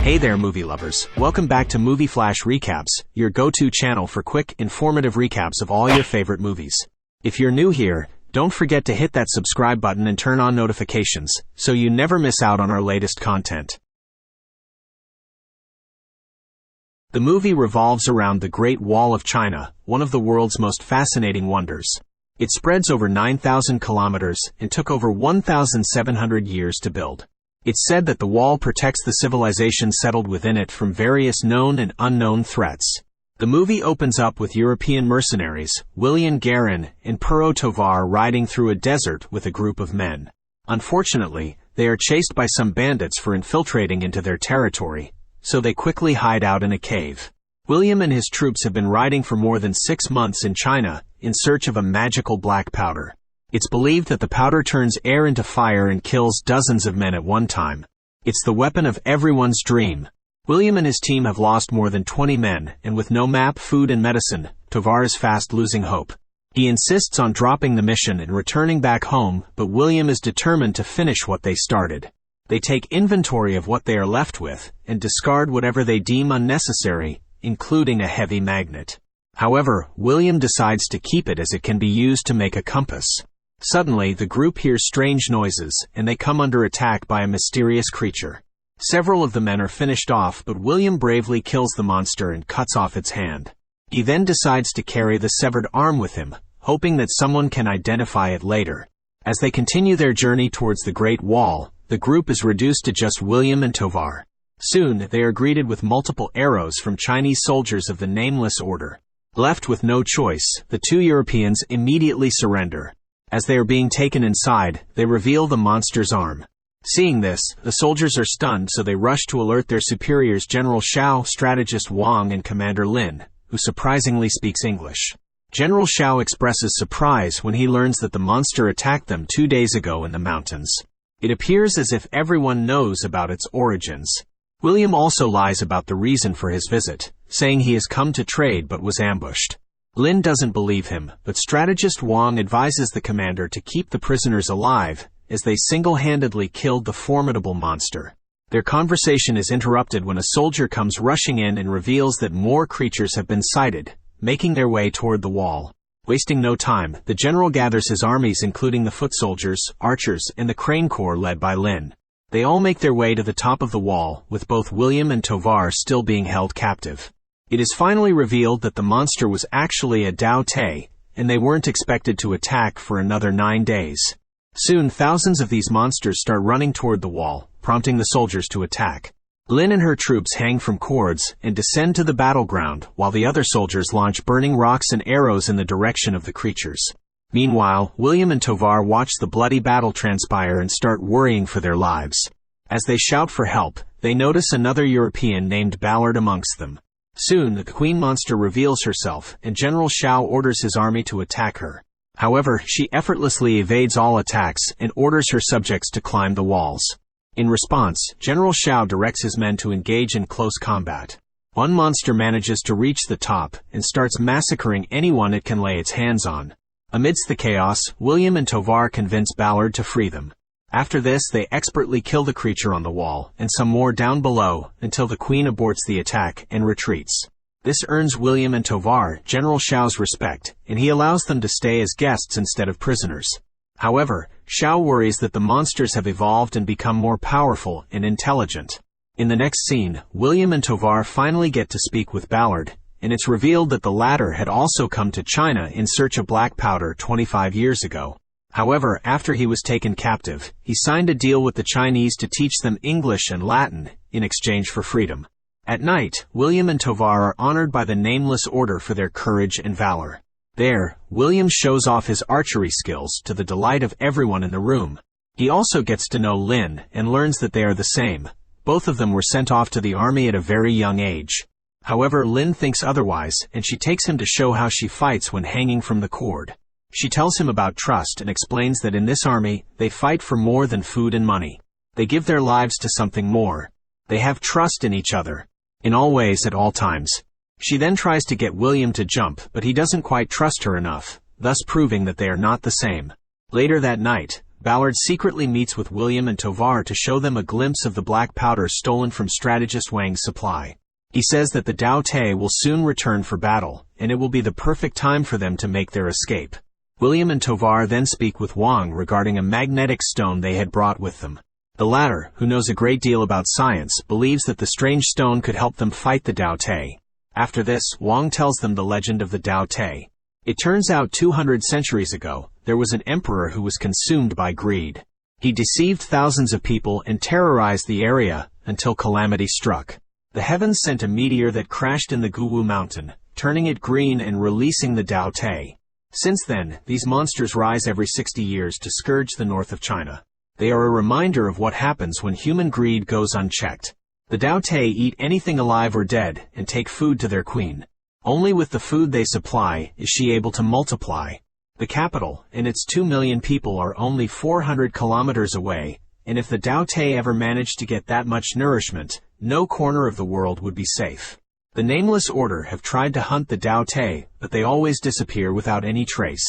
Hey there movie lovers, welcome back to Movie Flash Recaps, your go-to channel for quick, informative recaps of all your favorite movies. If you're new here, don't forget to hit that subscribe button and turn on notifications, so you never miss out on our latest content. The movie revolves around the Great Wall of China, one of the world's most fascinating wonders. It spreads over 9,000 kilometers and took over 1,700 years to build. It's said that the wall protects the civilization settled within it from various known and unknown threats. The movie opens up with European mercenaries, William Garin and Pedro Tovar riding through a desert with a group of men. Unfortunately, they are chased by some bandits for infiltrating into their territory, so they quickly hide out in a cave. William and his troops have been riding for more than 6 months in China in search of a magical black powder. It's believed that the powder turns air into fire and kills dozens of men at one time. It's the weapon of everyone's dream. William and his team have lost more than 20 men, and with no map, food and medicine, Tovar is fast losing hope. He insists on dropping the mission and returning back home, but William is determined to finish what they started. They take inventory of what they are left with, and discard whatever they deem unnecessary, including a heavy magnet. However, William decides to keep it as it can be used to make a compass. Suddenly, the group hears strange noises, and they come under attack by a mysterious creature. Several of the men are finished off, but William bravely kills the monster and cuts off its hand. He then decides to carry the severed arm with him, hoping that someone can identify it later. As they continue their journey towards the Great Wall, the group is reduced to just William and Tovar. Soon, they are greeted with multiple arrows from Chinese soldiers of the Nameless Order. Left with no choice, the two Europeans immediately surrender. As they are being taken inside, they reveal the monster's arm. Seeing this, the soldiers are stunned, so they rush to alert their superiors, General Xiao, strategist Wang, and Commander Lin, who surprisingly speaks English. General Xiao expresses surprise when he learns that the monster attacked them 2 days ago in the mountains. It appears as if everyone knows about its origins. William also lies about the reason for his visit, saying he has come to trade but was ambushed. Lin doesn't believe him, but strategist Wang advises the commander to keep the prisoners alive, as they single-handedly killed the formidable monster. Their conversation is interrupted when a soldier comes rushing in and reveals that more creatures have been sighted, making their way toward the wall. Wasting no time, the general gathers his armies, including the foot soldiers, archers, and the crane corps led by Lin. They all make their way to the top of the wall, with both William and Tovar still being held captive. It is finally revealed that the monster was actually a Taotie, and they weren't expected to attack for another 9 days. Soon, thousands of these monsters start running toward the wall, prompting the soldiers to attack. Lin and her troops hang from cords and descend to the battleground, while the other soldiers launch burning rocks and arrows in the direction of the creatures. Meanwhile, William and Tovar watch the bloody battle transpire and start worrying for their lives. As they shout for help, they notice another European named Ballard amongst them. Soon, the queen monster reveals herself, and General Xiao orders his army to attack her. However, she effortlessly evades all attacks and orders her subjects to climb the walls. In response, General Xiao directs his men to engage in close combat. One monster manages to reach the top and starts massacring anyone it can lay its hands on. Amidst the chaos, William and Tovar convince Ballard to free them. After this, they expertly kill the creature on the wall, and some more down below, until the queen aborts the attack and retreats. This earns William and Tovar General Xiao's respect, and he allows them to stay as guests instead of prisoners. However, Xiao worries that the monsters have evolved and become more powerful and intelligent. In the next scene, William and Tovar finally get to speak with Ballard, and it's revealed that the latter had also come to China in search of black powder 25 years ago. However, after he was taken captive, he signed a deal with the Chinese to teach them English and Latin in exchange for freedom. At night, William and Tovar are honored by the Nameless Order for their courage and valor. There, William shows off his archery skills to the delight of everyone in the room. He also gets to know Lin and learns that they are the same. Both of them were sent off to the army at a very young age. However, Lin thinks otherwise, and she takes him to show how she fights when hanging from the cord. She tells him about trust and explains that in this army, they fight for more than food and money. They give their lives to something more. They have trust in each other. In all ways at all times. She then tries to get William to jump, but he doesn't quite trust her enough, thus proving that they are not the same. Later that night, Ballard secretly meets with William and Tovar to show them a glimpse of the black powder stolen from strategist Wang's supply. He says that the Taotie will soon return for battle, and it will be the perfect time for them to make their escape. William and Tovar then speak with Wang regarding a magnetic stone they had brought with them. The latter, who knows a great deal about science, believes that the strange stone could help them fight the Taotie. After this, Wang tells them the legend of the Taotie. It turns out 200 centuries ago, there was an emperor who was consumed by greed. He deceived thousands of people and terrorized the area until calamity struck. The heavens sent a meteor that crashed in the Guwu mountain, turning it green and releasing the Taotie. Since then, these monsters rise every 60 years to scourge the north of China. They are a reminder of what happens when human greed goes unchecked. The Taotie eat anything alive or dead and take food to their queen. Only with the food they supply is she able to multiply. The capital and its 2 million people are only 400 kilometers away, and if the Taotie ever managed to get that much nourishment, no corner of the world would be safe. The Nameless Order have tried to hunt the Taotie, but they always disappear without any trace.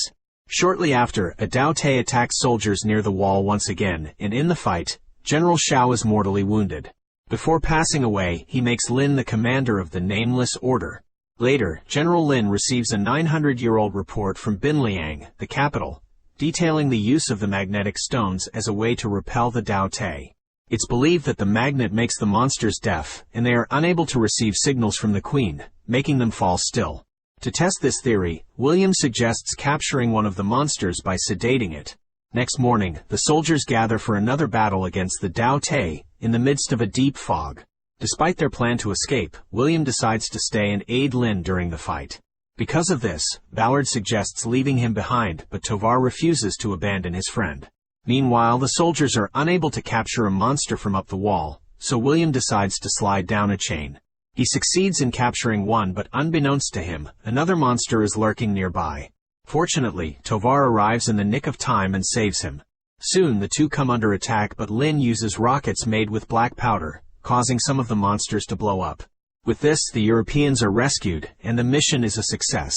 Shortly after, a Taotie attacks soldiers near the wall once again, and in the fight, General Shao is mortally wounded. Before passing away, he makes Lin the commander of the Nameless Order. Later, General Lin receives a 900-year-old report from Binliang, the capital, detailing the use of the magnetic stones as a way to repel the Taotie. It's believed that the magnet makes the monsters deaf, and they are unable to receive signals from the queen, making them fall still. To test this theory, William suggests capturing one of the monsters by sedating it. Next morning, the soldiers gather for another battle against the Taotie in the midst of a deep fog. Despite their plan to escape, William decides to stay and aid Lin during the fight. Because of this, Ballard suggests leaving him behind, but Tovar refuses to abandon his friend. Meanwhile, the soldiers are unable to capture a monster from up the wall, so William decides to slide down a chain. He succeeds in capturing one, but unbeknownst to him, another monster is lurking nearby. Fortunately, Tovar arrives in the nick of time and saves him. Soon the two come under attack, but Lin uses rockets made with black powder, causing some of the monsters to blow up. With this, the Europeans are rescued, and the mission is a success.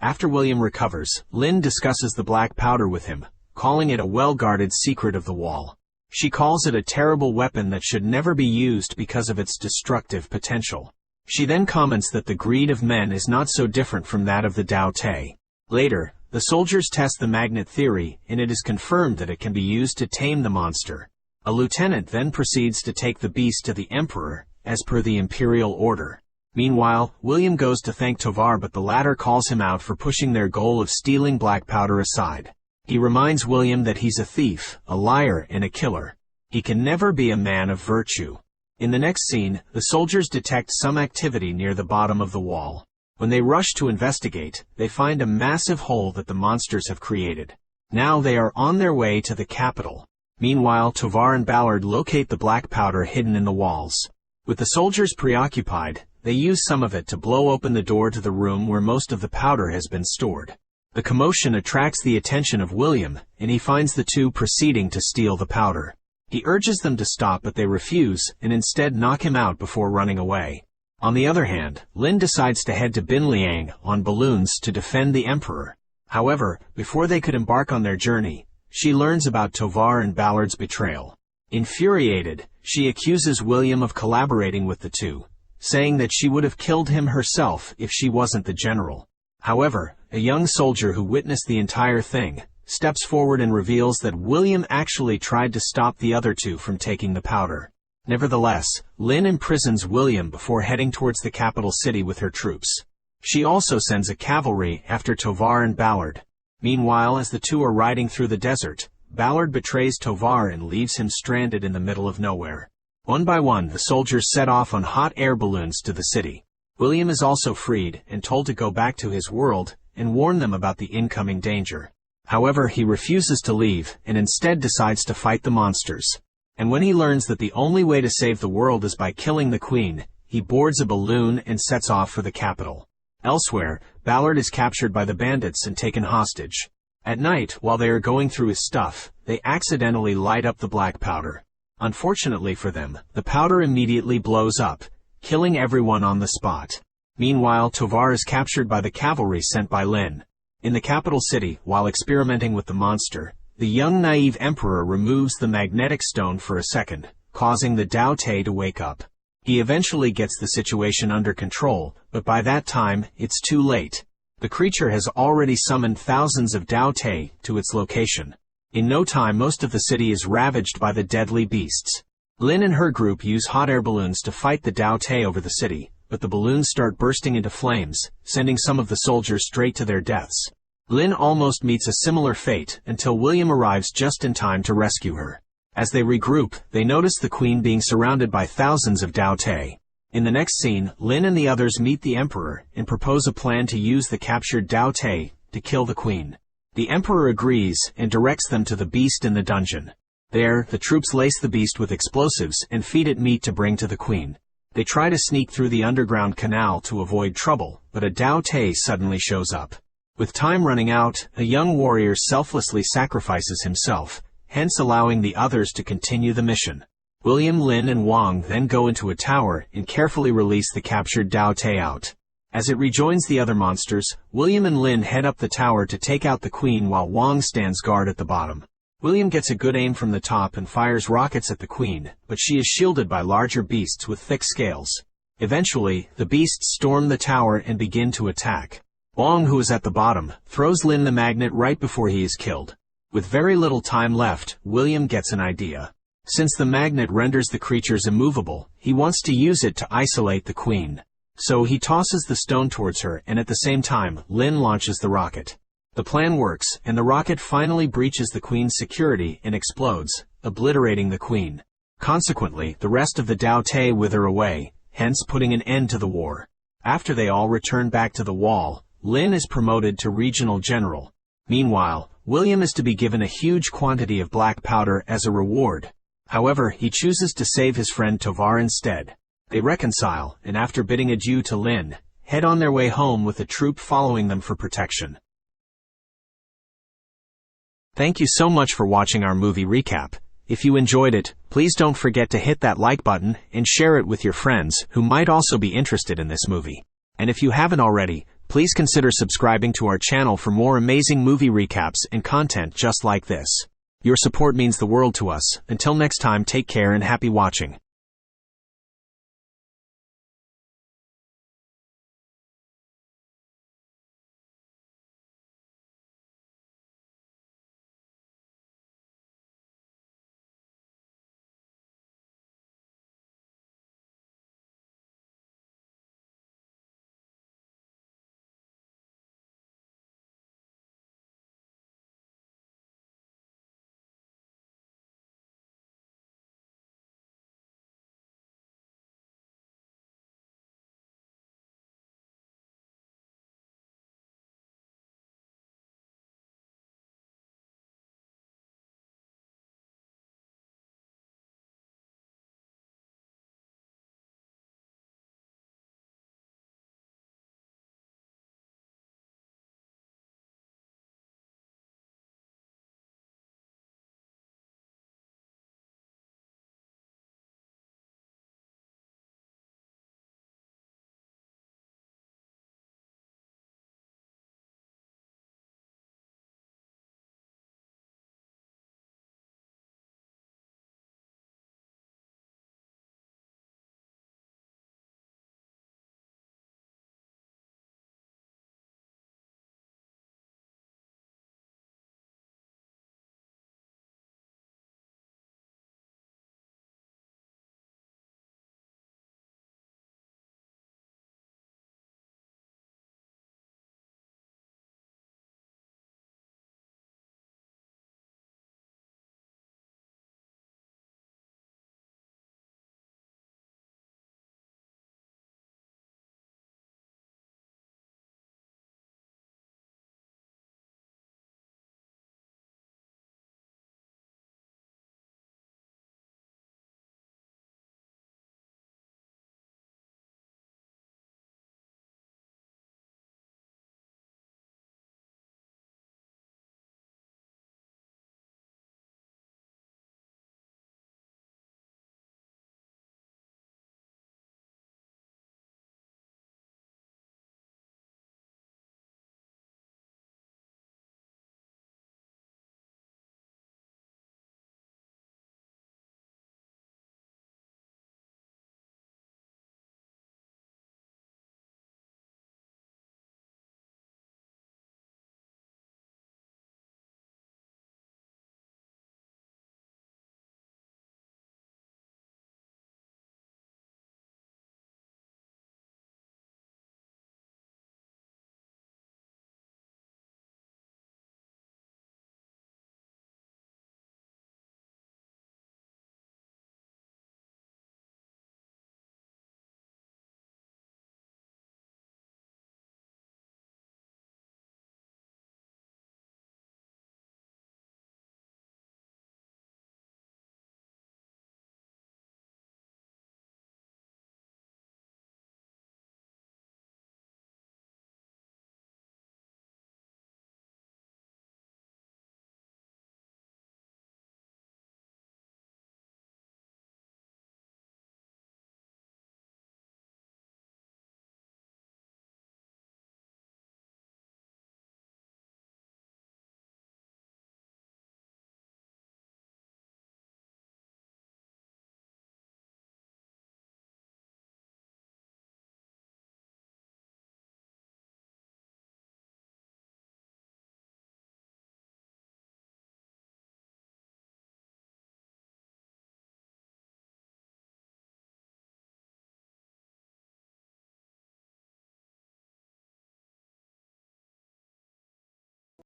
After William recovers, Lin discusses the black powder with him, calling it a well-guarded secret of the wall. She calls it a terrible weapon that should never be used because of its destructive potential. She then comments that the greed of men is not so different from that of the Taotie. Later, the soldiers test the magnet theory, and it is confirmed that it can be used to tame the monster. A lieutenant then proceeds to take the beast to the emperor, as per the imperial order. Meanwhile, William goes to thank Tovar, but the latter calls him out for pushing their goal of stealing black powder aside. He reminds William that he's a thief, a liar, and a killer. He can never be a man of virtue. In the next scene, the soldiers detect some activity near the bottom of the wall. When they rush to investigate, they find a massive hole that the monsters have created. Now they are on their way to the capital. Meanwhile, Tovar and Ballard locate the black powder hidden in the walls. With the soldiers preoccupied, they use some of it to blow open the door to the room where most of the powder has been stored. The commotion attracts the attention of William, and he finds the two proceeding to steal the powder. He urges them to stop, but they refuse, and instead knock him out before running away. On the other hand, Lin decides to head to Binliang on balloons to defend the emperor. However, before they could embark on their journey, she learns about Tovar and Ballard's betrayal. Infuriated, she accuses William of collaborating with the two, saying that she would have killed him herself if she wasn't the general. However, a young soldier who witnessed the entire thing steps forward and reveals that William actually tried to stop the other two from taking the powder. Nevertheless, Lin imprisons William before heading towards the capital city with her troops. She also sends a cavalry after Tovar and Ballard. Meanwhile, as the two are riding through the desert, Ballard betrays Tovar and leaves him stranded in the middle of nowhere. One by one, the soldiers set off on hot air balloons to the city. William is also freed and told to go back to his world and warn them about the incoming danger. However, he refuses to leave and instead decides to fight the monsters. And when he learns that the only way to save the world is by killing the queen, he boards a balloon and sets off for the capital. Elsewhere, Ballard is captured by the bandits and taken hostage. At night, while they are going through his stuff, they accidentally light up the black powder. Unfortunately for them, the powder immediately blows up, killing everyone on the spot. Meanwhile, Tovar is captured by the cavalry sent by Lin. In the capital city, while experimenting with the monster, The young naive emperor removes the magnetic stone for a second, causing the Taotie to wake up. He eventually gets the situation under control, but by that time, it's too late. The creature has already summoned thousands of Taotie to its location. In no time, most of the city is ravaged by the deadly beasts. Lin and her group use hot air balloons to fight the Taotie over the city, but the balloons start bursting into flames, sending some of the soldiers straight to their deaths. Lin almost meets a similar fate until William arrives just in time to rescue her. As they regroup, they notice the queen being surrounded by thousands of Taotie. In the next scene, Lin and the others meet the emperor and propose a plan to use the captured Taotie to kill the queen. The emperor agrees and directs them to the beast in the dungeon. There, the troops lace the beast with explosives and feed it meat to bring to the queen. They try to sneak through the underground canal to avoid trouble, but a Taotie suddenly shows up. With time running out, a young warrior selflessly sacrifices himself, hence allowing the others to continue the mission. William, Lin, and Wang then go into a tower and carefully release the captured Taotie out. As it rejoins the other monsters, William and Lin head up the tower to take out the queen while Wang stands guard at the bottom. William gets a good aim from the top and fires rockets at the queen, but she is shielded by larger beasts with thick scales. Eventually, the beasts storm the tower and begin to attack. Wang, who is at the bottom, throws Lin the magnet right before he is killed. With very little time left, William gets an idea. Since the magnet renders the creatures immovable, he wants to use it to isolate the queen. So he tosses the stone towards her, and at the same time, Lin launches the rocket. The plan works, and the rocket finally breaches the queen's security and explodes, obliterating the queen. Consequently, the rest of the Taotie wither away, hence putting an end to the war. After they all return back to the wall, Lin is promoted to regional general. Meanwhile, William is to be given a huge quantity of black powder as a reward. However, he chooses to save his friend Tovar instead. They reconcile, and after bidding adieu to Lin, head on their way home with a troop following them for protection. Thank you so much for watching our movie recap. If you enjoyed it, please don't forget to hit that like button and share it with your friends who might also be interested in this movie. And if you haven't already, please consider subscribing to our channel for more amazing movie recaps and content just like this. Your support means the world to us. Until next time, take care and happy watching.